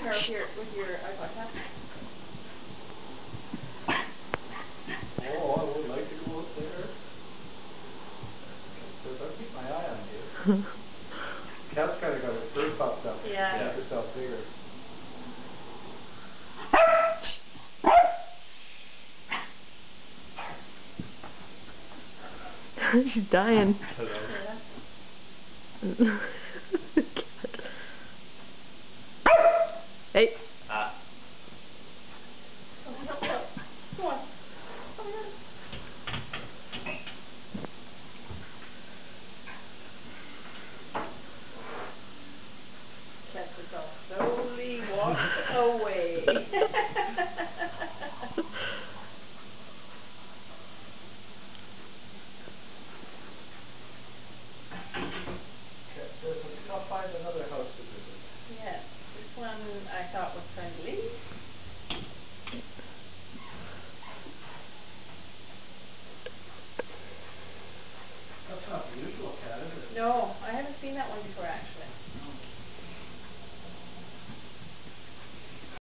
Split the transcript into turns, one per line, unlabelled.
camera with your iPod Touch.
Oh, I would like to go up there. Because I'll keep my eye on you. Cat's kind of got her fur puffed up.
Yeah.
Make herself bigger.
She's dying.
Hello.
Yeah.
Hey.
Ah.
Go on. Chesterton slowly walked away.
Cat says, I think I'll find another house to visit.
Yes, this one I thought was friendly.
That's not the usual cat, is it?
No, I haven't seen that one before actually.